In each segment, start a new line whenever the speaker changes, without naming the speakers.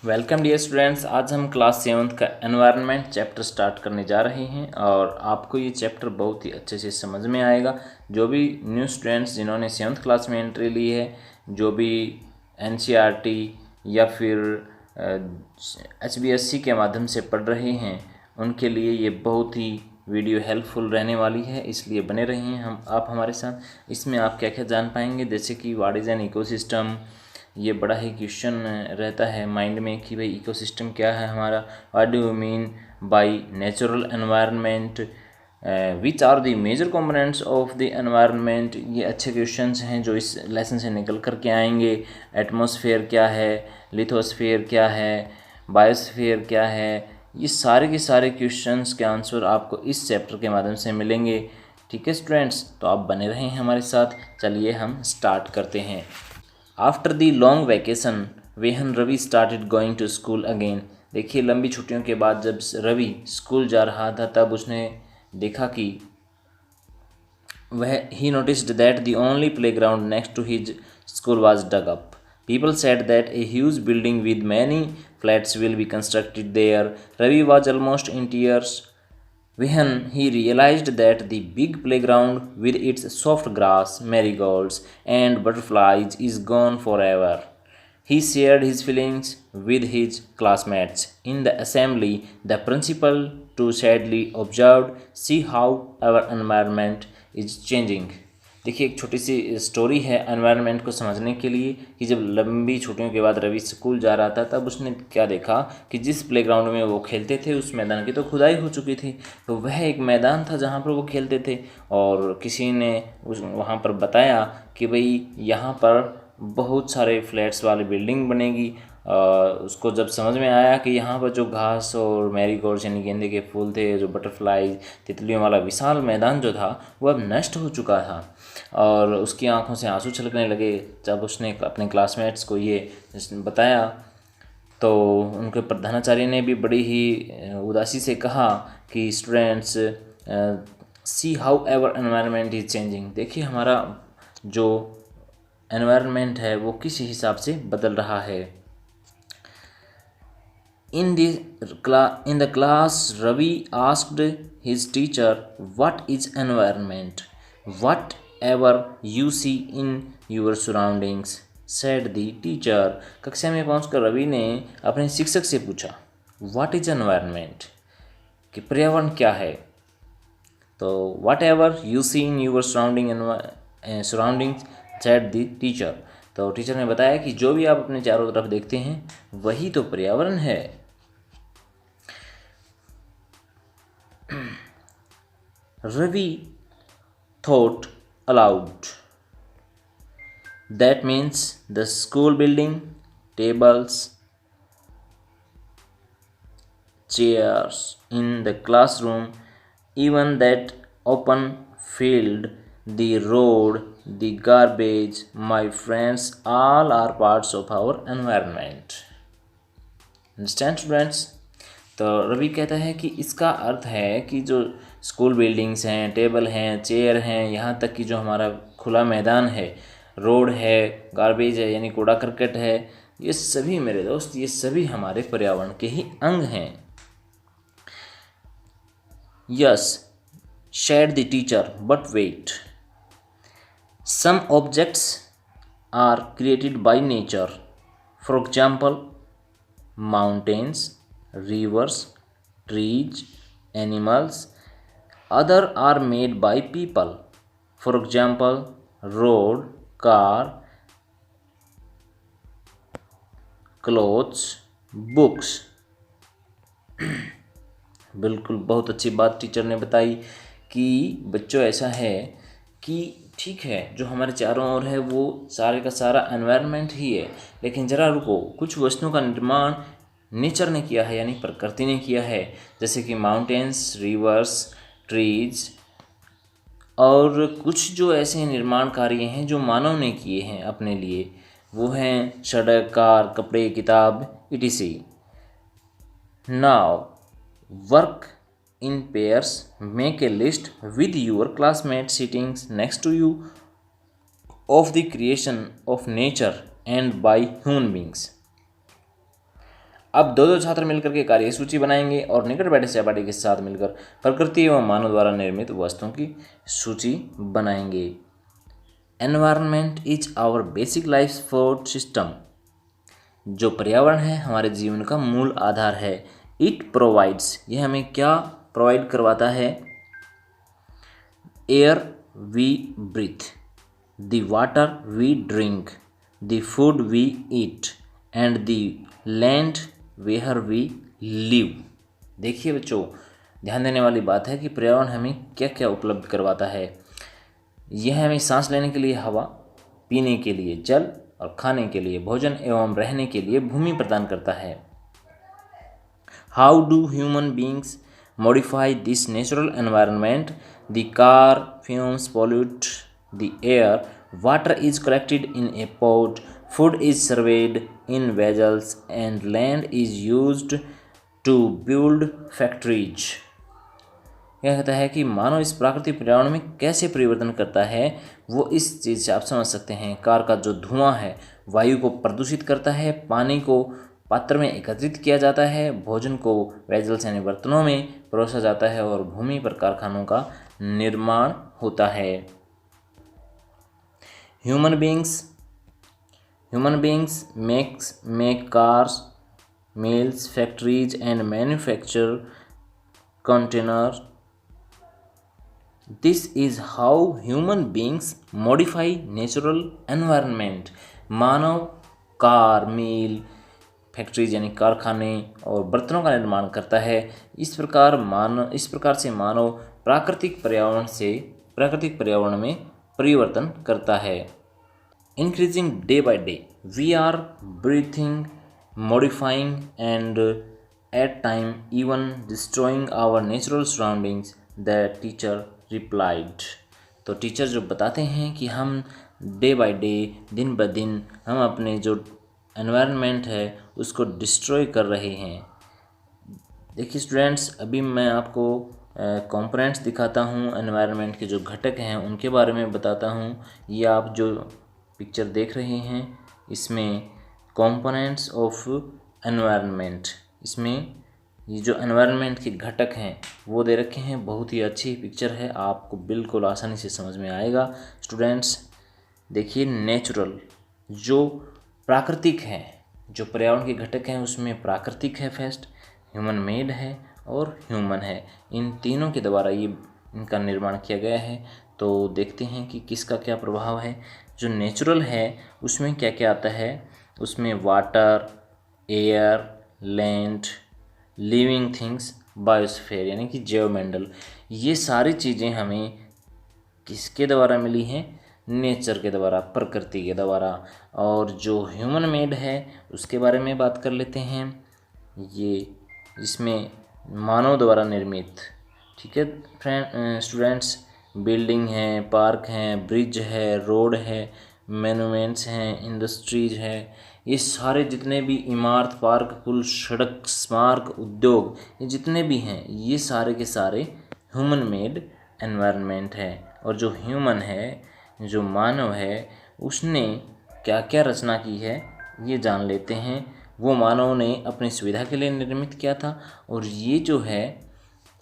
Welcome dear students. आज हम class 7th का एनवायरनमेंट चैप्टर स्टार्ट करने जा रहे हैं और आपको ये चैप्टर बहुत ही अच्छे से समझ में आएगा। जो भी न्यू स्टूडेंट्स जिन्होंने 7th क्लास में एंट्री ली है, जो भी एनसीईआरटी या फिर एचबीएससी के माध्यम से पढ़ रहे हैं, उनके लिए ये बहुत ही वीडियो हेल्पफुल रहने वाली है, इसलिए बने रहिए आप हमारे साथ। इसमें आप क्या क्या जान पाएंगे, जैसे कि व्हाट इज़ एन इकोसिस्टम। ये बड़ा ही क्वेश्चन रहता है माइंड में कि भाई इकोसिस्टम क्या है हमारा, what do you mean by natural environment, which are the major components of the environment. ये अच्छे क्वेश्चंस हैं जो इस लेसन से निकल कर के आएंगे। एटमॉस्फेयर क्या है, लिथोस्फेयर क्या है, बायोस्फेयर क्या है, ये सारे के सारे क्वेश्चंस के आंसर आपको इस चैप्टर के माध्यम से मिलेंगे। ठीक है स्टूडेंट्स, तो आप बने रहें हमारे साथ। चलिए हम स्टार्ट करते हैं। After the long vacation when Ravi started going to school again. देखिए, लंबी छुट्टियों के बाद जब रवि स्कूल जा रहा था तब उसने देखा कि he noticed that the only playground next to his school was dug up. People said that a huge building with many flats will be constructed there. Ravi was almost in tears when he realized that the big playground with its soft grass, marigolds, and butterflies is gone forever. He shared his feelings with his classmates. In the assembly, the principal too sadly observed, "See how our environment is changing." देखिए, एक छोटी सी story है environment को समझने के लिए कि जब लंबी छुट्टियों के बाद रवि स्कूल जा रहा था तब उसने क्या देखा कि जिस प्लेग्राउंड में वो खेलते थे उस मैदान की तो खुदाई हो चुकी थी। तो वह एक मैदान था जहाँ पर वो खेलते थे और किसी ने वहाँ पर बताया कि भाई यहाँ पर बहुत सारे फ्लैट्स वाली बिल्डिंग बनेगी। उसको जब समझ में आया कि यहाँ पर जो घास और मैरीगोल्ड्स यानी गेंदे के फूल थे, जो बटरफ्लाई तितलियों वाला विशाल मैदान जो था वो अब नष्ट हो चुका था और उसकी आंखों से आंसू छलकने लगे। जब उसने अपने क्लासमेट्स को ये बताया तो उनके प्रधानाचार्य ने भी बड़ी ही उदासी से कहा कि students, see how ever environment is changing. देखिए, हमारा जो एनवायरनमेंट है वो किस हिसाब से बदल रहा है। In the class, Ravi asked his teacher, "What is environment?" "Whatever you see in your surroundings," said the teacher. कक्षा में पहुंचकर रवि ने अपने शिक्षक से पूछा, "What is environment?" कि पर्यावरण क्या है। तो "Whatever you see in your surroundings," said the teacher. तो टीचर ने बताया कि जो भी आप अपने चारों तरफ देखते हैं वही तो पर्यावरण है। Ravi thought aloud. That means the school building, tables, chairs in the classroom, even that open field, the road, the garbage, my friends, all are parts of our environment. Understand students? तो रवि कहता है कि इसका अर्थ है कि जो school buildings हैं, table हैं, चेयर हैं, यहाँ तक कि जो हमारा खुला मैदान है, रोड है, गार्बेज है यानी कूड़ा करकट है, ये सभी मेरे दोस्त, ये सभी हमारे पर्यावरण के ही अंग हैं। Yes, shared the teacher, but wait. Some objects are created by nature. For example, mountains, rivers, trees, animals. Other are made by people. For example, road, car, clothes, books. बिल्कुल, बहुत अच्छी बात टीचर ने बताई कि बच्चों ऐसा है कि ठीक है, जो हमारे चारों ओर है वो सारे का सारा एनवायरनमेंट ही है, लेकिन ज़रा रुको, कुछ वस्तुओं का निर्माण नेचर ने किया है यानी प्रकृति ने किया है, जैसे कि माउंटेन्स, रिवर्स, ट्रीज, और कुछ जो ऐसे निर्माण कार्य हैं जो मानव ने किए हैं अपने लिए, वो हैं सड़क, कार, कपड़े, किताब, etc. Now work in pairs. Make a list with your classmates sitting next to you of the creation of nature and by human beings. अब दो दो छात्र मिलकर के कार्य सूची बनाएंगे और निकट बैठे सहपाठी के साथ मिलकर प्रकृति एवं मानव द्वारा निर्मित वस्तुओं की सूची बनाएंगे। Environment is our basic life support system. जो पर्यावरण है हमारे जीवन का मूल आधार है। इट प्रोवाइड्स, यह हमें क्या प्रोवाइड करवाता है? Air we breathe, the water we drink, the food we eat and the land where we live. देखिए बच्चों, ध्यान देने वाली बात है कि पर्यावरण हमें क्या क्या उपलब्ध करवाता है। यह हमें सांस लेने के लिए हवा, पीने के लिए जल और खाने के लिए भोजन एवं रहने के लिए भूमि प्रदान करता है। How do human beings modify this natural environment? The car fumes pollute the air, water is collected in a pot, food is served in vessels and land is used to build factories। यह कहता है कि मानव इस प्राकृतिक पर्यावरण में कैसे परिवर्तन करता है, वो इस चीज़ से आप समझ सकते हैं। कार का जो धुआं है वायु को प्रदूषित करता है, पानी को पात्र में एकत्रित किया जाता है, भोजन को वेजल्स यानी बर्तनों में परोसा जाता है और भूमि पर कारखानों का निर्माण होता है। Human beings make cars, mills, factories and manufacture container. This is how human beings modify natural environment. Manav car, mill, factories यानी कारखाने और बर्तनों का निर्माण करता है। इस प्रकार से मानव प्राकृतिक पर्यावरण में परिवर्तन करता है। Increasing day by day we are breathing, modifying and at time even destroying our natural surroundings, the teacher replied. तो टीचर जो बताते हैं कि हम डे बाय डे, दिन ब दिन हम अपने जो एनवायरनमेंट है उसको डिस्ट्रॉय कर रहे हैं। देखिए स्टूडेंट्स, अभी मैं आपको कंपोनेंट्स दिखाता हूँ, एनवायरनमेंट के जो घटक हैं उनके बारे में बताता हूँ। ये आप जो पिक्चर देख रहे हैं इसमें कंपोनेंट्स ऑफ एनवायरनमेंट, इसमें ये जो एनवायरनमेंट के घटक हैं वो दे रखे हैं। बहुत ही अच्छी पिक्चर है, आपको बिल्कुल आसानी से समझ में आएगा। स्टूडेंट्स देखिए, नेचुरल जो प्राकृतिक हैं, जो पर्यावरण के घटक हैं उसमें प्राकृतिक है फर्स्ट, ह्यूमन मेड है और ह्यूमन है। इन तीनों के द्वारा ये इनका निर्माण किया गया है। तो देखते हैं कि किसका क्या प्रभाव है। जो नेचुरल है उसमें क्या क्या आता है, उसमें water, air, land, living things, biosphere यानी कि जैवमंडल, ये सारी चीज़ें हमें किसके द्वारा मिली हैं? नेचर के द्वारा, प्रकृति के द्वारा। और जो ह्यूमन मेड है उसके बारे में बात कर लेते हैं। ये इसमें मानव द्वारा निर्मित, ठीक है स्टूडेंट्स, बिल्डिंग है, पार्क हैं, ब्रिज है, रोड है, मोन्यूमेंट्स हैं, इंडस्ट्रीज है, ये सारे जितने भी इमारत, पार्क, पुल, सड़क, स्मारक, उद्योग, ये जितने भी हैं ये सारे के सारे ह्यूमन मेड एनवायरनमेंट है। और जो ह्यूमन है, जो मानव है, उसने क्या क्या रचना की है ये जान लेते हैं। वो मानव ने अपनी सुविधा के लिए निर्मित किया था। और ये जो है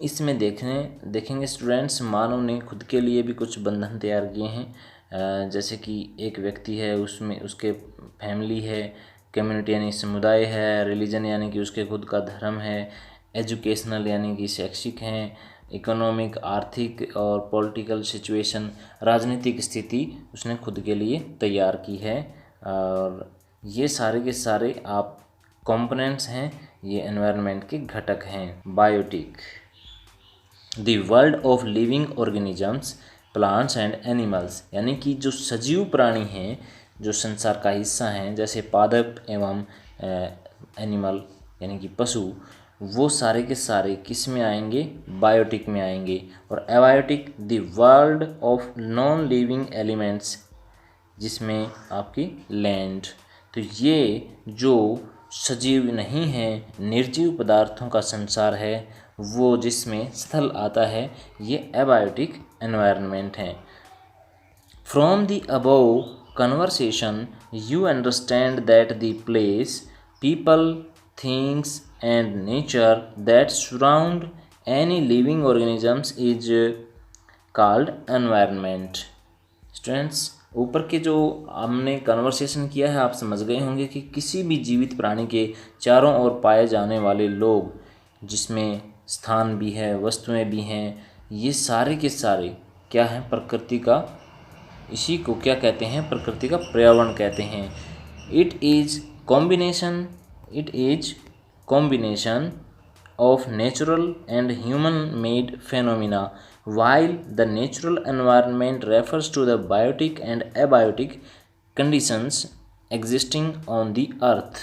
इसमें देखेंगे स्टूडेंट्स, मानव ने खुद के लिए भी कुछ बंधन तैयार किए हैं। जैसे कि एक व्यक्ति है, उसमें उसके फैमिली है, कम्युनिटी यानी समुदाय है, रिलीजन यानी कि उसके खुद का धर्म है, एजुकेशनल यानी कि शैक्षिक हैं, इकोनॉमिक आर्थिक और पॉलिटिकल सिचुएशन राजनीतिक स्थिति उसने खुद के लिए तैयार की है। और ये सारे के सारे आप कंपोनेंट्स हैं, ये एनवायरनमेंट के घटक हैं। Biotic, the world of living organisms, plants and animals, यानी कि जो सजीव प्राणी हैं, जो संसार का हिस्सा हैं, जैसे पादप एवं एनिमल यानी कि पशु, वो सारे के सारे किस में आएंगे? बायोटिक में आएंगे। और abiotic, the world of non living elements, जिसमें आपकी लैंड। तो ये जो सजीव नहीं है, निर्जीव पदार्थों का संसार है, वो जिसमें स्थल आता है, ये एबायोटिक एनवायरनमेंट है। From the above conversation you understand that the place, people, things and nature that surround any living organisms is called environment. Students, ऊपर के जो हमने कन्वर्सेशन किया है आप समझ गए होंगे कि किसी भी जीवित प्राणी के चारों ओर पाए जाने वाले लोग, जिसमें स्थान भी है, वस्तुएं भी हैं, ये सारे के सारे क्या हैं? प्रकृति का, इसी को क्या कहते हैं? प्रकृति का पर्यावरण कहते हैं। It is combination of natural and human made phenomena, while the natural environment refers to the biotic and abiotic conditions existing on the earth।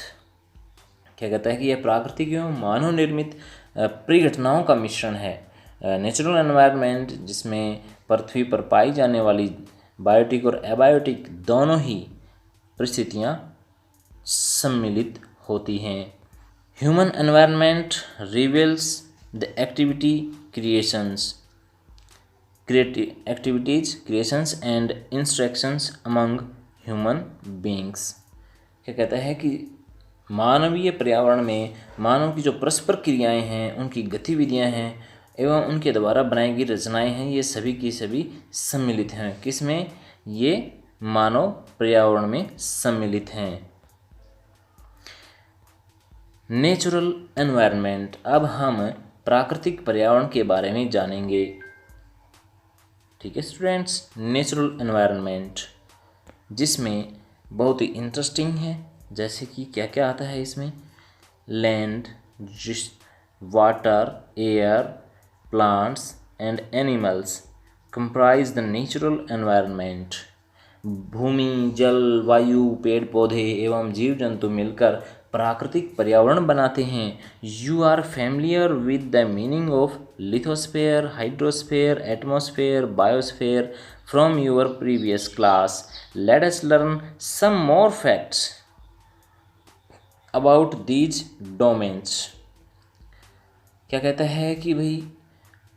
क्या कहता है कि यह प्राकृतिक एवं मानव निर्मित परिघटनाओं का मिश्रण है। नेचुरल एनवायरनमेंट, जिसमें पृथ्वी पर पाई जाने वाली बायोटिक और एबायोटिक दोनों ही परिस्थितियाँ सम्मिलित होती हैं। Human environment reveals the creations and interactions among human beings। क्या कहता है कि मानवीय पर्यावरण में मानव की जो परस्पर क्रियाएं हैं, उनकी गतिविधियां हैं एवं उनके द्वारा बनाई गई रचनाएं हैं, ये सभी की सभी सम्मिलित हैं। किसमें? ये मानव पर्यावरण में सम्मिलित हैं। नेचुरल एनवायरनमेंट, अब हम प्राकृतिक पर्यावरण के बारे में जानेंगे। ठीक है स्टूडेंट्स, नेचुरल एनवायरनमेंट जिसमें बहुत ही इंटरेस्टिंग है, जैसे कि क्या क्या आता है इसमें? Land, water, air, plants and animals comprise the natural environment. भूमि, जल, वायु, पेड़ पौधे एवं जीव जंतु मिलकर प्राकृतिक पर्यावरण बनाते हैं। You are familiar with the meaning of lithosphere, hydrosphere, atmosphere, biosphere from your previous class. Let us learn some more facts about these domains. क्या कहता है कि भाई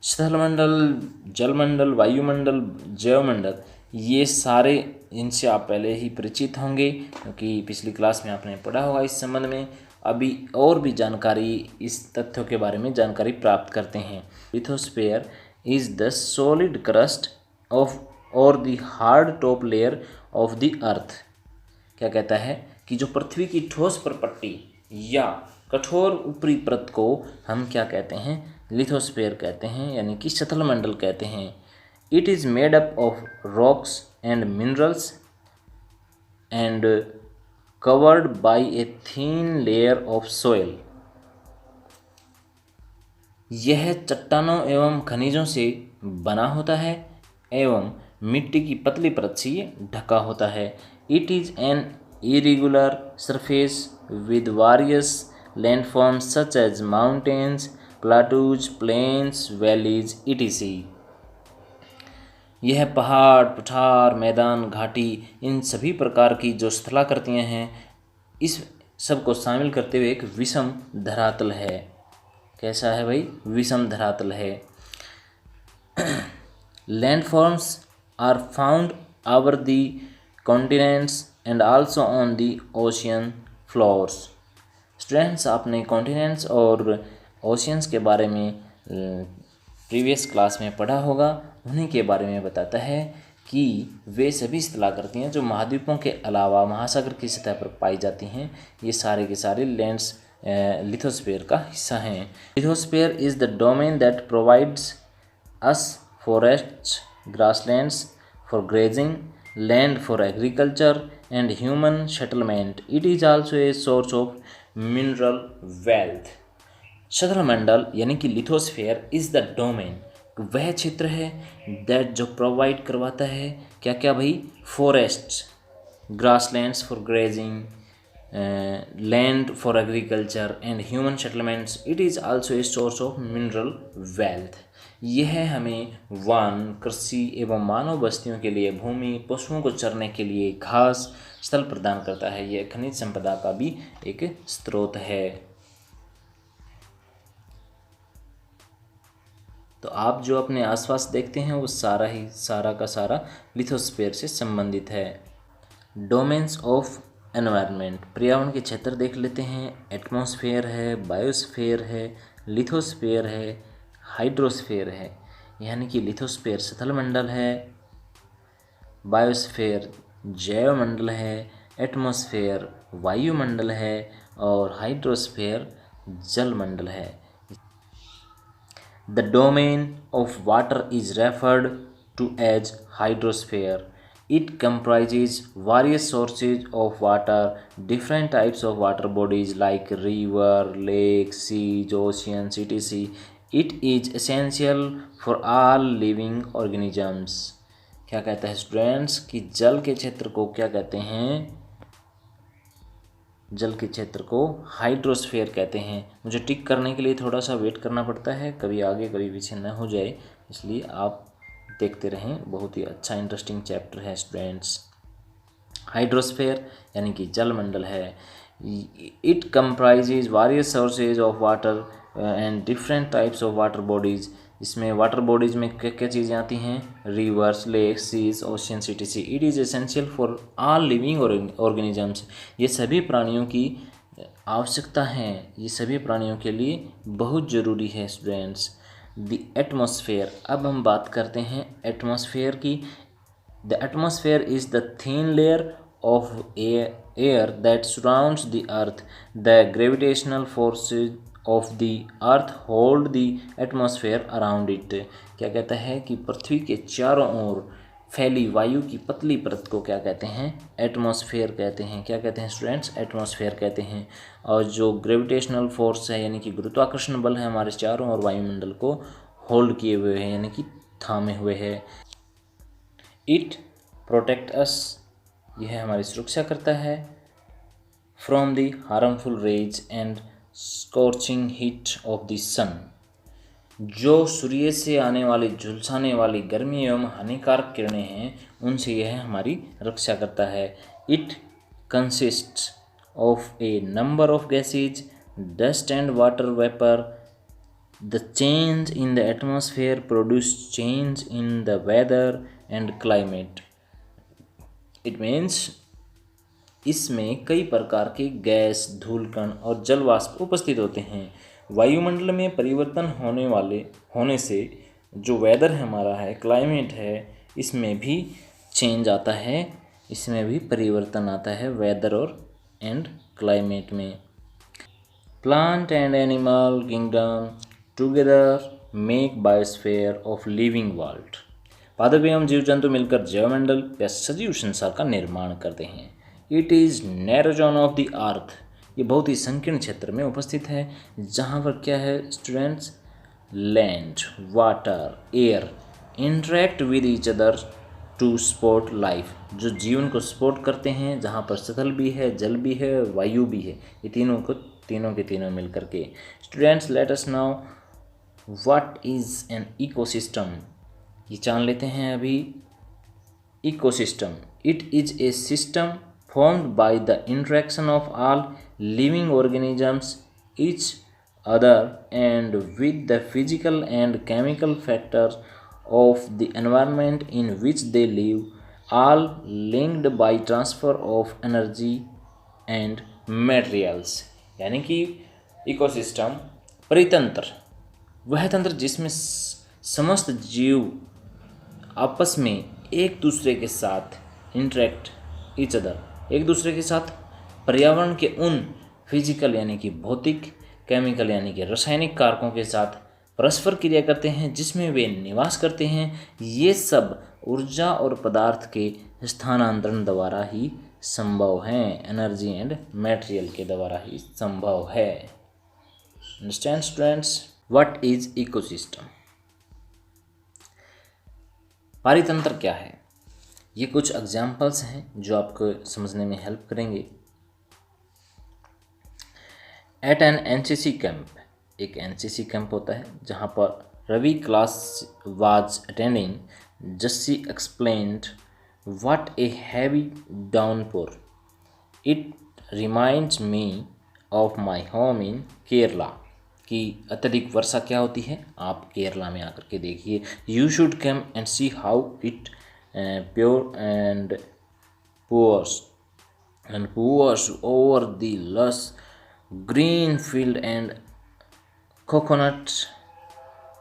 स्थलमंडल, जलमंडल, वायुमंडल, जैवमंडल, ये सारे इनसे आप पहले ही परिचित होंगे क्योंकि पिछली क्लास में आपने पढ़ा होगा इस संबंध में। अभी और भी जानकारी, इस तथ्यों के बारे में जानकारी प्राप्त करते हैं। Lithosphere is the solid crust of और the hard top layer of the earth. क्या कहता है कि जो पृथ्वी की ठोस परपट्टी या कठोर ऊपरी परत को हम क्या कहते हैं? लिथोस्फेयर कहते हैं, यानी कि स्थलमंडल कहते हैं। It is made up of rocks and minerals and covered by A thin layer of soil. यह चट्टानों एवं खनिजों से बना होता है एवं मिट्टी की पतली परत से ये ढका होता है। It is an irregular surface with various landforms such as mountains, plateaus, plains, valleys, etc। यह पहाड़, पठार, मैदान, घाटी, इन सभी प्रकार की जो स्थलाकृतियाँ हैं, इस सब को शामिल करते हुए एक विषम धरातल है। कैसा है भाई? विषम धरातल है। Landforms are found over the continents and also on the ocean floors. Students, आपने कॉन्टिनेंट्स और ओशियंस के बारे में प्रीवियस क्लास में पढ़ा होगा। उन्हीं के बारे में बताता है कि वे सभी स्थलाकृतियाँ जो महाद्वीपों के अलावा महासागर की सतह पर पाई जाती हैं, ये सारे के सारे लैंड्स लिथोस्फीयर का हिस्सा हैं। Lithosphere is the domain that provides us forests, grasslands for grazing, land for agriculture and human settlement। It is also a source of mineral wealth। स्थलमंडल यानी कि लिथोस्फेयर इज द डोमेन, वह क्षेत्र है that जो provide करवाता है क्या क्या भाई? Forests, grasslands for grazing, land for agriculture and human settlements. It is also a source of mineral wealth. यह हमें वन, कृषि एवं मानव बस्तियों के लिए भूमि, पशुओं को चरने के लिए घास, स्थल प्रदान करता है। यह खनिज संपदा का भी एक स्रोत है। तो आप जो अपने आसपास देखते हैं वो सारा का सारा लिथोस्फीयर से संबंधित है। डोमेन्स ऑफ एनवायरनमेंट, पर्यावरण के क्षेत्र देख लेते हैं। एटमॉस्फेयर है, बायोस्फेयर है, लिथोस्फेयर है, हाइड्रोस्फेयर है। यानी कि लिथोस्फेयर सतल मंडल है, बायोस्फेयर जैवमंडल है, एटमॉस्फेयर वायुमंडल है और हाइड्रोस्फेयर जलमंडल है। The domain of water is referred to as hydrosphere. It comprises various sources of water, different types of water bodies like river, lake, seas, oceans, etc. It is essential for all living organisms. क्या कहता है students कि जल के क्षेत्र को क्या कहते हैं? जल के क्षेत्र को हाइड्रोस्फीयर कहते हैं। मुझे टिक करने के लिए थोड़ा सा वेट करना पड़ता है, कभी आगे कभी पीछे न हो जाए, इसलिए आप देखते रहें। बहुत ही अच्छा इंटरेस्टिंग चैप्टर है स्टूडेंट्स। हाइड्रोस्फीयर यानी कि जलमंडल है। It comprises various sources of water and different types of water bodies. इसमें वाटर बॉडीज़ में क्या क्या चीज़ें आती हैं? Rivers, lakes, seas, ocean, etc. It is essential for all living organisms. ये सभी प्राणियों की आवश्यकता है, ये सभी प्राणियों के लिए बहुत ज़रूरी है स्टूडेंट्स। द एटमॉस्फेयर, अब हम बात करते हैं एटमॉस्फेयर की। The atmosphere is the thin layer of air that surrounds the earth. The gravitational forces of the earth hold the atmosphere around it. क्या कहता है कि पृथ्वी के चारों ओर फैली वायु की पतली परत को क्या कहते हैं? एटमॉस्फेयर कहते हैं। क्या कहते हैं स्टूडेंट्स? एटमॉस्फेयर कहते हैं। और जो ग्रेविटेशनल फोर्स है यानी कि गुरुत्वाकर्षण बल है हमारे चारों ओर वायुमंडल को होल्ड किए हुए है यानी कि थामे हुए है। इट प्रोटेक्ट अस, यह हमारी सुरक्षा करता है। From the harmful rays and scorching heat of the sun, जो सूर्य से आने वाली झुलसाने वाली गर्मी एवं हानिकारक किरणें हैं उनसे यह हमारी रक्षा करता है। It consists of A number of gases, dust and water vapour. The change in the atmosphere produce change in the weather and climate. It means इसमें कई प्रकार के गैस, धूलकण और जलवाष्प उपस्थित होते हैं। वायुमंडल में परिवर्तन होने से जो वेदर है हमारा है, क्लाइमेट है, इसमें भी चेंज आता है, इसमें भी परिवर्तन आता है वेदर और एंड क्लाइमेट में। Plant and animal kingdom together make biosphere of living world. पादप एवं जीव जंतु मिलकर जैवमंडल या सजीव संसार का निर्माण करते हैं। It is narrow zone of the अर्थ, ये बहुत ही संकीर्ण क्षेत्र में उपस्थित है जहाँ पर क्या है students? Land, water, air interact with each other to support life, जो जीवन को सपोर्ट करते हैं, जहाँ पर स्थल भी है, जल भी है, वायु भी है, ये तीनों के तीनों मिलकर के। Students let us now what is an ecosystem, ये जान लेते हैं अभी। Ecosystem, it is a system formed by the interaction of all living organisms each other and with the physical and chemical factors of the environment in which they live, all linked by transfer of energy and materials। यानी कि ecosystem परितंत्र, वह तंत्र जिसमें समस्त जीव आपस में एक दूसरे के साथ इंटरेक्ट ईच अदर, एक दूसरे के साथ पर्यावरण के उन फिजिकल यानी कि भौतिक, केमिकल यानी कि रासायनिक कारकों के साथ परस्पर क्रिया करते हैं जिसमें वे निवास करते हैं। ये सब ऊर्जा और पदार्थ के स्थानांतरण द्वारा ही संभव है, एनर्जी एंड मटेरियल के द्वारा ही संभव है। Understand students? What is ecosystem? पारितंत्र क्या है? ये कुछ एग्जाम्पल्स हैं जो आपको समझने में हेल्प करेंगे। एट एन एनसीसी कैंप, एक एनसीसी कैंप होता है जहाँ पर Ravi class was attending, Jassi explained what a heavy downpour, it reminds me of my home in Kerala, कि अत्यधिक वर्षा क्या होती है आप केरला में आकर के देखिए। You should come and see how it pure and pores, and pours over the lush green field and coconut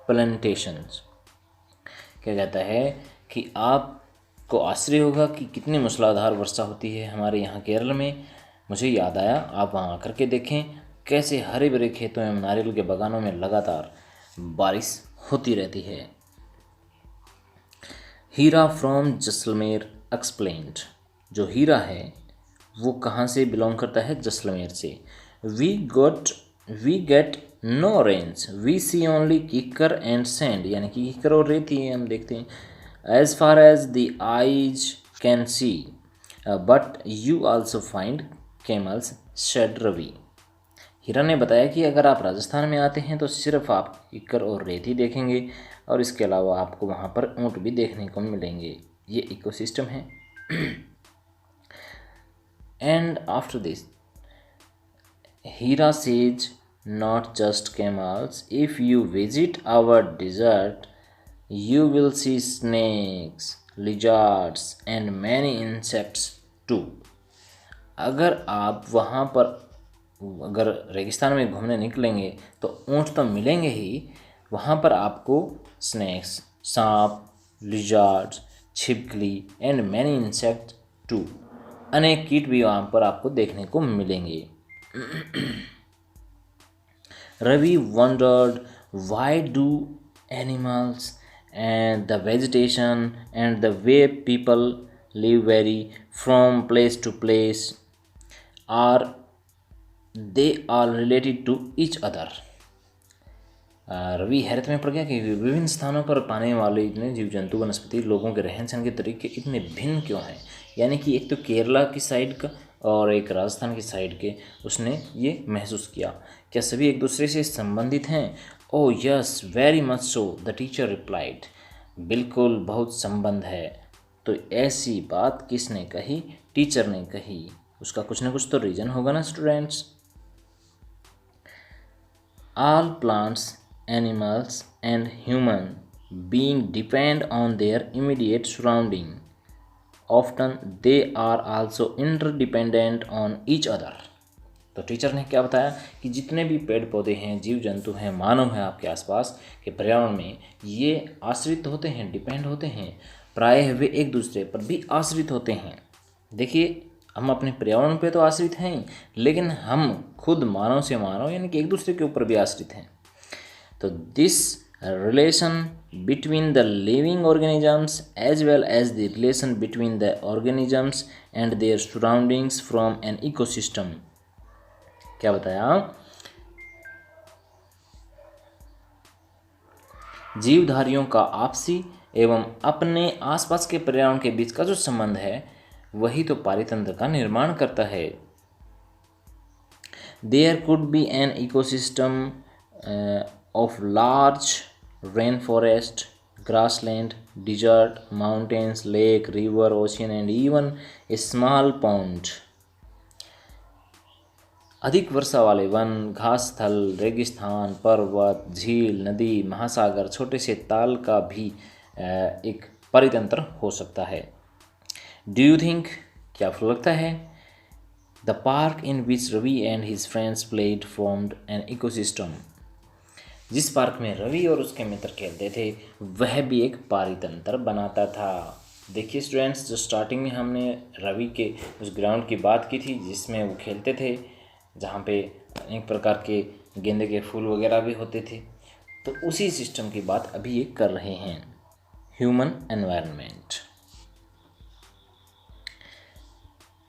plantations। क्या कहता है कि आपको आश्चर्य होगा कि कितनी मूसलाधार वर्षा होती है हमारे यहाँ केरल में। मुझे याद आया, आप वहाँ आकर के देखें कैसे हरे भरे खेतों में नारियल के बागानों में लगातार बारिश होती रहती है। हीरा फ्रॉम जैसलमेर एक्सप्लेन्ड। जो हीरा है वो कहाँ से बिलोंग करता है? जैसलमेर से। We get no range, we see only कीकर एंड सैंड, यानी कि कीकर और रेती हम देखते हैं। As far as the eyes can see, but you also find camels, शेड रवि। हीरा ने बताया कि अगर आप राजस्थान में आते हैं तो सिर्फ आप कीकर और रेती देखेंगे, और इसके अलावा आपको वहाँ पर ऊँट भी देखने को मिलेंगे। ये इकोसिस्टम है। And after this Hira says, not just camels. If you visit our desert, you will see snakes, lizards, and many insects too. अगर आप वहाँ पर अगर रेगिस्तान में घूमने निकलेंगे तो ऊँट तो मिलेंगे ही, वहाँ पर आपको स्नैक्स, सांप, लिजार्ड्स, छिपकली एंड मैनी इंसेक्ट टू, अनेक कीट भी वहाँ पर आपको देखने को मिलेंगे। Ravi wondered, why do animals and the vegetation and the way people live vary from place to place? Are they all related to each other? Ravi हैरत में पड़ गया कि विभिन्न स्थानों पर पाने वाले इतने जीव जंतु, वनस्पति, लोगों के रहन सहन के तरीके इतने भिन्न क्यों हैं। यानी कि एक तो केरला की साइड का और एक राजस्थान की साइड के उसने ये महसूस किया। क्या सभी एक दूसरे से संबंधित हैं? Oh yes, very much so, the teacher replied. बिल्कुल, बहुत संबंध है। तो ऐसी बात किसने कही? टीचर ने कही। उसका कुछ ना कुछ तो रीज़न होगा ना students. All plants, animals and human being depend on their immediate surrounding. Often they are also interdependent on each other. तो टीचर ने क्या बताया कि जितने भी पेड़ पौधे हैं, जीव जंतु हैं, मानव हैं आपके आसपास के पर्यावरण में, ये आश्रित होते हैं, डिपेंड होते हैं। प्रायः वे एक दूसरे पर भी आश्रित होते हैं। देखिए, हम अपने पर्यावरण पे तो आश्रित हैं, लेकिन हम खुद मानव से मानव यानी कि एक दूसरे के ऊपर भी आश्रित हैं। तो this relation between the living organisms as well as the relation between the organisms and their surroundings from an ecosystem. क्या बताया? जीवधारियों का आपसी एवं अपने आसपास के पर्यावरण के बीच का जो संबंध है वही तो पारितंत्र का निर्माण करता है। There could be an ecosystem of large rain forest, grassland, desert, mountains, lake, river, ocean and even a small pond. अधिक वर्षा वाले वन, घास स्थल, रेगिस्तान, पर्वत, झील, नदी, महासागर, छोटे से ताल का भी एक पारितंत्र हो सकता है। डू यू थिंक, क्या आपको लगता है, the park in which Ravi and his friends played formed an ecosystem. जिस पार्क में रवि और उसके मित्र खेलते थे वह भी एक पारितंत्र बनाता था। देखिए स्टूडेंट्स, जो स्टार्टिंग में हमने रवि के उस ग्राउंड की बात की थी जिसमें वो खेलते थे, जहाँ पे अनेक प्रकार के गेंदे के फूल वगैरह भी होते थे, तो उसी सिस्टम की बात अभी ये कर रहे हैं। Human environment.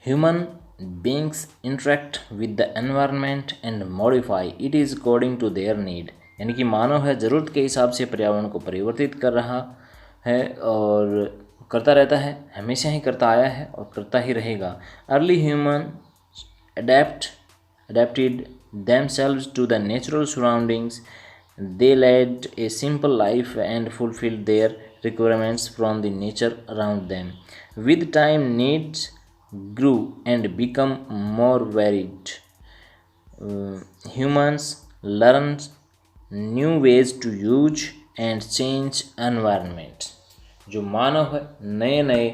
Human beings interact with the environment and modify it is according to their need। यानी कि मानव है ज़रूरत के हिसाब से पर्यावरण को परिवर्तित कर रहा है और करता रहता है, हमेशा ही करता आया है और करता ही रहेगा। Early human adapted themselves to the natural surroundings। they led a simple life and fulfilled their requirements from the nature around them। with time needs grew and become more varied। humans learned new ways to use and change environment। जो मानव है नए नए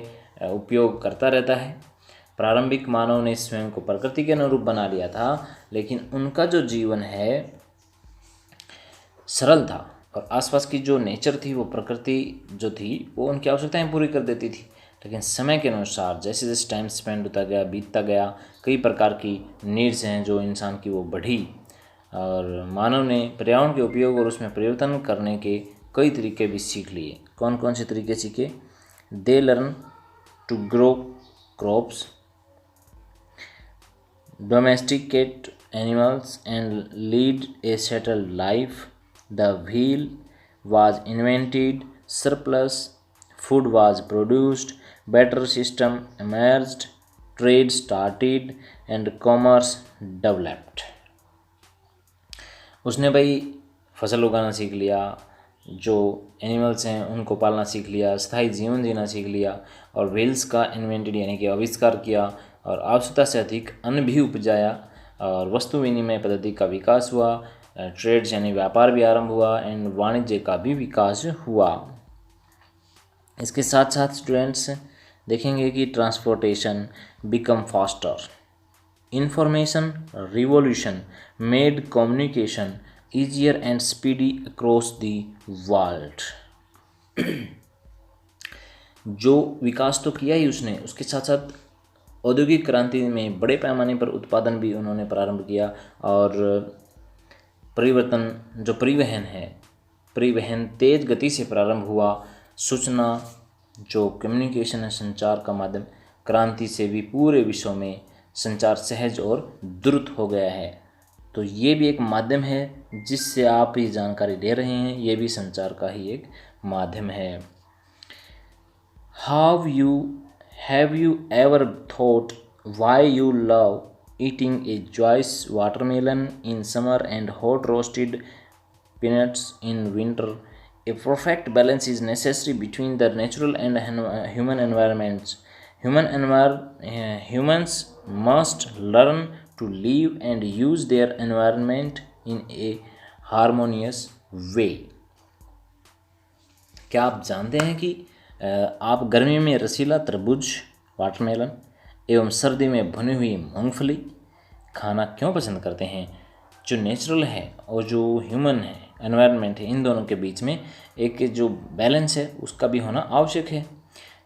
उपयोग करता रहता है प्रारंभिक मानव ने स्वयं को प्रकृति के अनुरूप बना लिया था, लेकिन उनका जो जीवन है सरल था और आसपास की जो नेचर थी, वो प्रकृति जो थी वो उनकी आवश्यकताएं पूरी कर देती थी। लेकिन समय के अनुसार जैसे जैसे टाइम स्पेंड होता गया, बीतता गया, कई प्रकार की नीड्स हैं जो इंसान की वो बढ़ी और मानव ने पर्यावरण के उपयोग और उसमें परिवर्तन करने के कई तरीके भी सीख लिए। कौन कौन से तरीके सीखे? They learn to grow crops, domesticate animals and lead a settled life. The wheel was invented, surplus food was produced, better system emerged, trade started and commerce developed. उसने भाई फसल उगाना सीख लिया, जो एनिमल्स हैं उनको पालना सीख लिया, स्थायी जीवन जीना सीख लिया और व्हील्स का इन्वेंटेड यानी कि आविष्कार किया और आवश्यकता से अधिक अन्न भी उपजाया और वस्तु विनिमय पद्धति का विकास हुआ, ट्रेड्स यानी व्यापार भी आरंभ हुआ एंड वाणिज्य का भी विकास हुआ। इसके साथ साथ स्टूडेंट्स देखेंगे कि transportation become faster, information revolution made communication easier and speedy across the world. जो विकास तो किया ही उसने, उसके साथ साथ औद्योगिक क्रांति में बड़े पैमाने पर उत्पादन भी उन्होंने प्रारंभ किया और परिवर्तन जो परिवहन तेज गति से प्रारंभ हुआ। सूचना जो कम्युनिकेशन है, संचार का माध्यम, क्रांति से भी पूरे विश्व में संचार सहज और द्रुत हो गया है। तो ये भी एक माध्यम है जिससे आप ये जानकारी ले रहे हैं, ये भी संचार का ही एक माध्यम है। Have you ever thought why you love eating a choice watermelon in summer and hot roasted peanuts in winter? A perfect balance is necessary between the natural and human environments. Humans must learn to live and use their environment in a harmonious way. क्या आप जानते हैं कि आप गर्मी में रसीला तरबूज watermelon एवं सर्दी में भुनी हुई मूंगफली खाना क्यों पसंद करते हैं? जो नेचुरल है और जो ह्यूमन है, एनवायरनमेंट है, इन दोनों के बीच में एक जो बैलेंस है उसका भी होना आवश्यक है।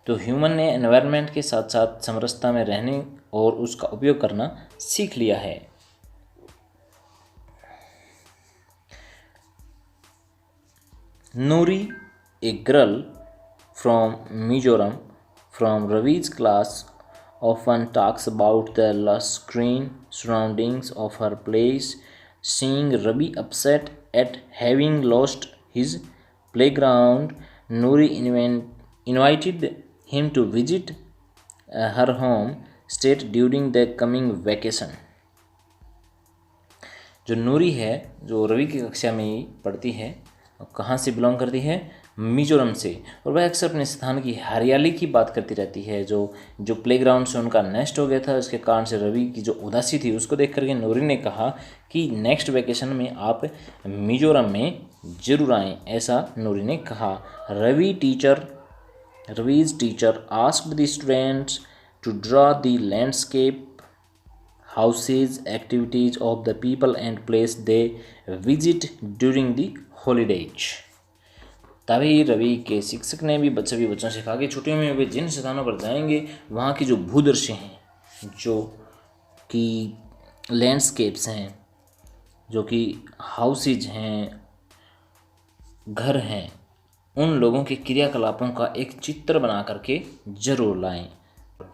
तो ह्यूमन ने एनवायरनमेंट के साथ साथ समरसता में रहने और उसका उपयोग करना सीख लिया है। नूरी, a girl from Mizoram, from Ravi's class, often talks about the lush green surroundings of her place. Seeing Ravi upset at having lost his playground, Nuri invited him to visit her home state during the coming vacation. जो नूरी है, जो रवि की कक्षा में ही पढ़ती है, कहाँ से बिलोंग करती है? मिजोरम से, और वह अक्सर अपने स्थान की हरियाली की बात करती रहती है। जो प्लेग्राउंड से उनका नेस्ट हो गया था, उसके कारण से रवि की जो उदासी थी उसको देख करके नूरी ने कहा कि नेक्स्ट वेकेशन में आप मिजोरम में जरूर आएँ, ऐसा नूरी ने कहा। Ravi's teacher asked the students to draw the landscape, houses, activities of the people and place they visit during the holidays. तभी रवि के शिक्षक ने भी सभी बच्चों से कहा कि छुट्टियों में वे जिन स्थानों पर जाएंगे वहाँ की जो भूदृश्य हैं, जो कि लैंडस्केप्स हैं, जो कि हाउसेज हैं, घर हैं, उन लोगों के क्रियाकलापों का एक चित्र बना करके जरूर लाएं।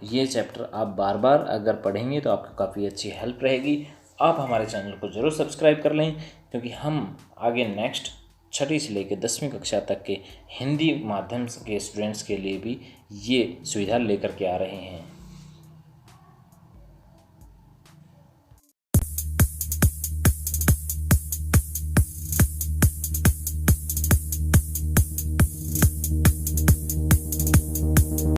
ये चैप्टर आप बार बार अगर पढ़ेंगे तो आपको काफ़ी अच्छी हेल्प रहेगी। आप हमारे चैनल को ज़रूर सब्सक्राइब कर लें, क्योंकि हम आगे नेक्स्ट 6वीं से लेकर 10वीं कक्षा तक के हिंदी माध्यम के स्टूडेंट्स के लिए भी ये सुविधा लेकर के आ रहे हैं।